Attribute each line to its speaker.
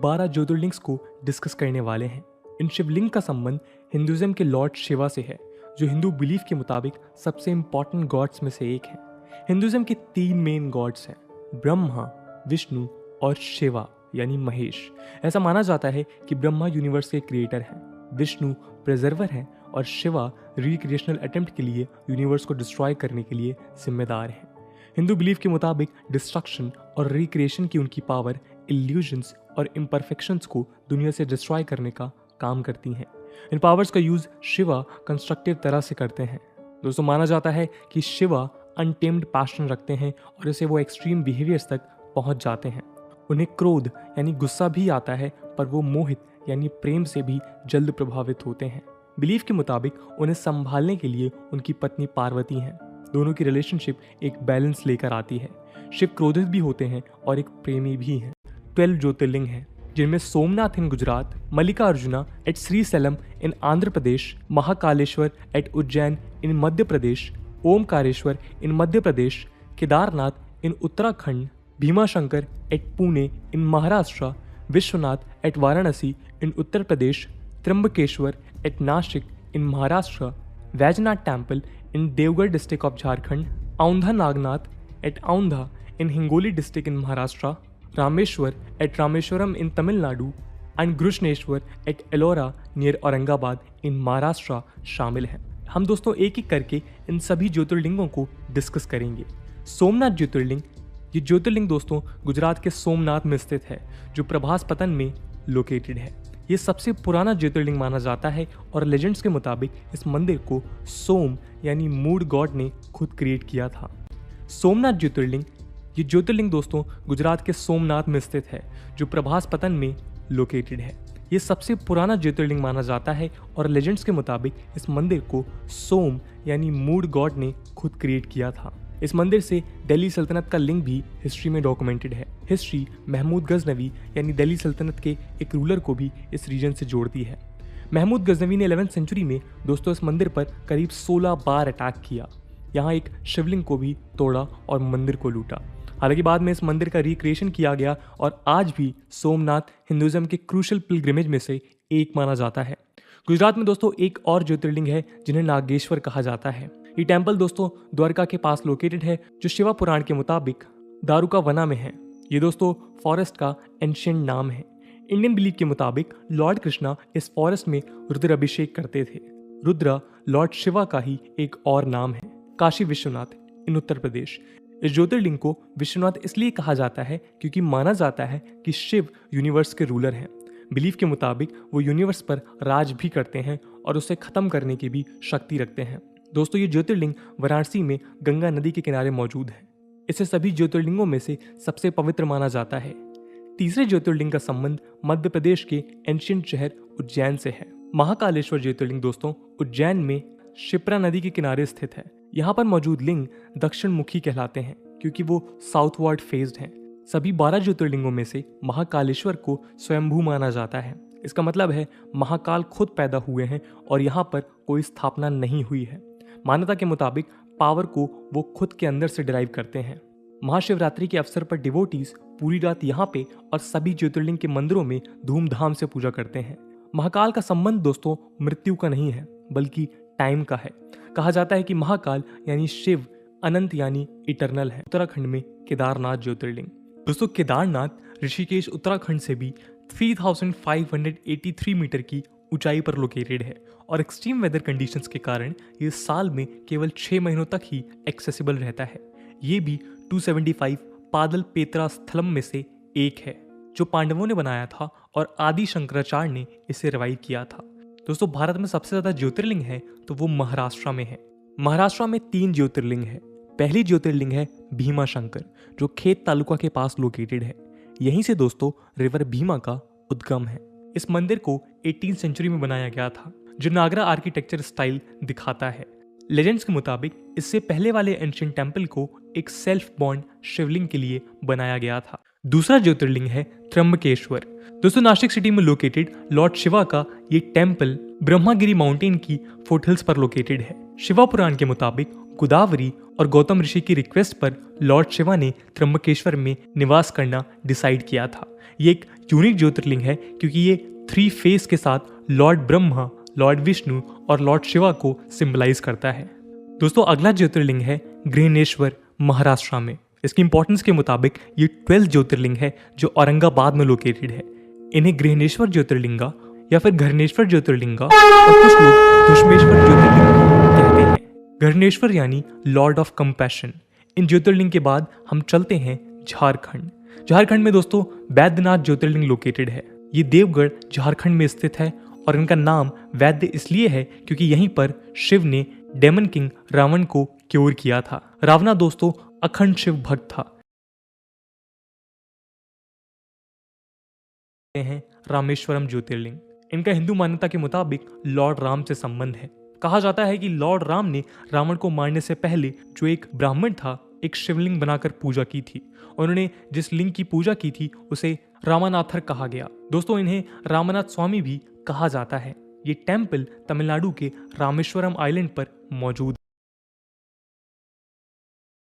Speaker 1: 12 ज्योतिर्लिंग्स को डिस्कस करने वाले हैं। इन शिवलिंग का संबंध हिंदुइज्म के लॉर्ड शिवा से है, जो हिंदू बिलीफ के मुताबिक सबसे इंपॉर्टेंट गॉड्स में से एक है। हिंदुइज्म के 3 मेन गॉड्स हैं, ब्रह्मा, विष्णु और शिवा यानी महेश। ऐसा माना जाता है कि ब्रह्मा यूनिवर्स के क्रिएटर हैं, विष्णु प्रिजर्वर हैं और शिवा रिक्रिएशनल अटेम्प्ट के लिए यूनिवर्स को डिस्ट्रॉय करने के लिए जिम्मेदार हैं। हिंदू बिलीफ के मुताबिक डिस्ट्रक्शन और रिक्रिएशन की उनकी पावर इल्यूजन्स और इम्परफेक्शंस को दुनिया से डिस्ट्रॉय करने का काम करती हैं। इन पावर्स का यूज शिवा कंस्ट्रक्टिव तरह से करते हैं। दोस्तों, माना जाता है कि शिवा अनटेम्ड पैशन रखते हैं और इससे वो एक्सट्रीम बिहेवियर्स तक पहुंच जाते हैं। उन्हें क्रोध यानी गुस्सा भी आता है, पर वो मोहित यानी प्रेम से भी जल्द प्रभावित होते हैं। बिलीफ के मुताबिक उन्हें संभालने के लिए उनकी पत्नी पार्वती हैं। दोनों की रिलेशनशिप एक बैलेंस लेकर आती है। शिव क्रोधित भी होते हैं और एक प्रेमी भी हैं। 12 ज्योतिर्लिंग हैं, जिनमें Somnath in Gujarat, Mallikarjuna at Srisailam in Andhra Pradesh, Mahakaleshwar at Ujjain in Madhya Pradesh, Omkareshwar in Madhya Pradesh, Kedarnath in Uttarakhand, Bhimashankar at Pune in Maharashtra, Vishwanath at Varanasi in Uttar Pradesh, Trimbakeshwar at Nashik in Maharashtra, Vaijnath temple in देवगढ़ district of Jharkhand, Aundha Nagnath at Aundha in Hingoli district in Maharashtra, Rameshwar at Rameswaram in Tamil Nadu and Grishneshwar at Ellora near Aurangabad इन महाराष्ट्र शामिल हैं। हम दोस्तों एक एक करके इन सभी ज्योतिर्लिंगों को डिस्कस करेंगे। सोमनाथ ज्योतिर्लिंग, ये ज्योतिर्लिंग दोस्तों गुजरात के सोमनाथ में स्थित है, जो प्रभास पतन में लोकेटेड है। ये सबसे पुराना ज्योतिर्लिंग माना जाता है और लेजेंड्स के मुताबिक इस मंदिर को सोम यानी मूड गॉड ने खुद क्रिएट किया था। सोमनाथ ज्योतिर्लिंग, ये ज्योतिर्लिंग दोस्तों गुजरात के सोमनाथ में स्थित है, जो प्रभास पतन में लोकेटेड है। ये सबसे पुराना ज्योतिर्लिंग माना जाता है और लेजेंड्स के मुताबिक इस मंदिर को सोम यानी मूड गॉड ने खुद क्रिएट किया था। इस मंदिर से दिल्ली सल्तनत का लिंक भी हिस्ट्री में डॉक्यूमेंटेड है। हिस्ट्री महमूद गजनवी यानी दिल्ली सल्तनत के एक रूलर को भी इस रीजन से जोड़ती है। महमूद गजनवी ने 11वीं सेंचुरी में दोस्तों इस मंदिर पर करीब 16 बार अटैक किया। यहाँ एक शिवलिंग को भी तोड़ा और मंदिर को लूटा। हालांकि बाद में इस मंदिर का रिक्रिएशन किया गया और आज भी सोमनाथ हिंदुइज्म के क्रूशल पिलग्रिमेज में से एक माना जाता है। गुजरात में दोस्तों एक और ज्योतिर्लिंग है जिन्हें नागेश्वर कहा जाता है। ये टेम्पल दोस्तों द्वारका के पास लोकेटेड है, जो शिवा पुराण के मुताबिक दारुका वना में है। ये दोस्तों फॉरेस्ट का एंशिएंट नाम है। इंडियन बिलीफ के मुताबिक लॉर्ड कृष्णा इस फॉरेस्ट में रुद्र अभिषेक करते थे। रुद्रा लॉर्ड शिवा का ही एक और नाम है। काशी विश्वनाथ इन उत्तर प्रदेश, इस ज्योतिर्लिंग को विश्वनाथ इसलिए कहा जाता है क्योंकि माना जाता है कि शिव यूनिवर्स के रूलर हैं। बिलीफ के मुताबिक वो यूनिवर्स पर राज भी करते हैं और उसे खत्म करने की भी शक्ति रखते हैं। दोस्तों, ये ज्योतिर्लिंग वाराणसी में गंगा नदी के किनारे मौजूद है। इसे सभी ज्योतिर्लिंगों में से सबसे पवित्र माना जाता है। तीसरे ज्योतिर्लिंग का संबंध मध्य प्रदेश के एंशिएंट शहर उज्जैन से है। महाकालेश्वर ज्योतिर्लिंग दोस्तों उज्जैन में शिप्रा नदी के किनारे स्थित है। यहाँ पर मौजूद लिंग दक्षिण मुखी कहलाते हैं क्योंकि वो साउथवर्ड फेस्ड हैं। सभी 12 ज्योतिर्लिंगों में से महाकालेश्वर को स्वयंभू माना जाता है। इसका मतलब है महाकाल खुद पैदा हुए हैं और यहाँ पर कोई स्थापना नहीं हुई है। मान्यता के मुताबिक पावर को वो खुद के अंदर से डिराइव करते हैं। महाशिवरात्रि के अवसर पर डिवोटीज पूरी रात यहाँ पे और सभी ज्योतिर्लिंग के मंदिरों में धूमधाम से पूजा करते हैं। महाकाल का संबंध दोस्तों मृत्यु का नहीं है बल्कि टाइम का है। कहा जाता है कि महाकाल यानी शिव अनंत यानी इटरनल है। उत्तराखंड में केदारनाथ ज्योतिर्लिंग, दोस्तों केदारनाथ ऋषिकेश उत्तराखंड से भी 3583 मीटर की ऊंचाई पर लोकेटेड है और एक्सट्रीम वेदर कंडीशंस के कारण ये साल में केवल 6 महीनों तक ही एक्सेसिबल रहता है। ये भी 275 पादल पेत्रा स्थलम में से एक है, जो पांडवों ने बनाया था और आदि शंकराचार्य ने इसे रिवाइव किया था। दोस्तों, भारत में सबसे ज्यादा ज्योतिर्लिंग है तो वो महाराष्ट्र में है। महाराष्ट्र में 3 ज्योतिर्लिंग है। पहली ज्योतिर्लिंग है भीमाशंकर, जो खेत तालुका के पास लोकेटेड है। यहीं से दोस्तों रिवर भीमा का उद्गम है। इस मंदिर को 18वीं सेंचुरी में बनाया गया था, जो नागरा आर्किटेक्चर स्टाइल दिखाता है। लेजेंड्स के मुताबिक इससे पहले वाले एंशिएंट टेम्पल को एक सेल्फ बॉन्ड शिवलिंग के लिए बनाया गया था। दूसरा ज्योतिर्लिंग है त्र्यंबकेश्वर। दोस्तों, नासिक सिटी में लोकेटेड लॉर्ड शिवा का ये टेम्पल ब्रह्मागिरी माउंटेन की फुटहिल्स पर लोकेटेड है। शिवा पुराण के मुताबिक गोदावरी और गौतम ऋषि की रिक्वेस्ट पर लॉर्ड शिवा ने त्र्यंबकेश्वर में निवास करना डिसाइड किया था। ये एक यूनिक ज्योतिर्लिंग है क्योंकि ये 3 फेस के साथ लॉर्ड ब्रह्मा, लॉर्ड विष्णु और लॉर्ड शिवा को सिंबलाइज करता है। दोस्तों अगला ज्योतिर्लिंग है गृहनेश्वर, महाराष्ट्र में। इसकी इंपॉर्टेंस के मुताबिक ये 12 ज्योतिर्लिंग है जो औरंगाबाद में लोकेटेड है। इन्हें गृहनेश्वर ज्योतिर्लिंगा या फिर घरनेश्वर ज्योतिर्लिंगा और कुछ लोग धुष्मेश्वर ज्योतिर्लिंगा कहते हैं। घरनेश्वर यानी लॉर्ड ऑफ कंपैशन। इन ज्योतिर्लिंग के बाद हम चलते हैं झारखंड। झारखंड में दोस्तों वैद्यनाथ ज्योतिर्लिंग लोकेटेड है। ये देवगढ़ झारखंड में स्थित है और इनका नाम वैद्य इसलिए है क्योंकि यहीं पर शिव ने डेमन किंग रावण को क्योर किया था। रावणा दोस्तों अखंड शिव भक्त था। हैं रामेश्वरम ज्योतिर्लिंग। इनका हिंदू मान्यता के मुताबिक लॉर्ड राम से संबंध है। कहा जाता है कि लॉर्ड राम ने रावण को मारने से पहले जो एक ब्राह्मण था एक शिवलिंग बनाकर पूजा की थी। उन्होंने जिस लिंग की पूजा की थी उसे रामानाथर कहा गया। दोस्तों इन्हें रामनाथ स्वामी भी कहा जाता है। ये टेम्पल तमिलनाडु के रामेश्वरम आइलैंड पर मौजूद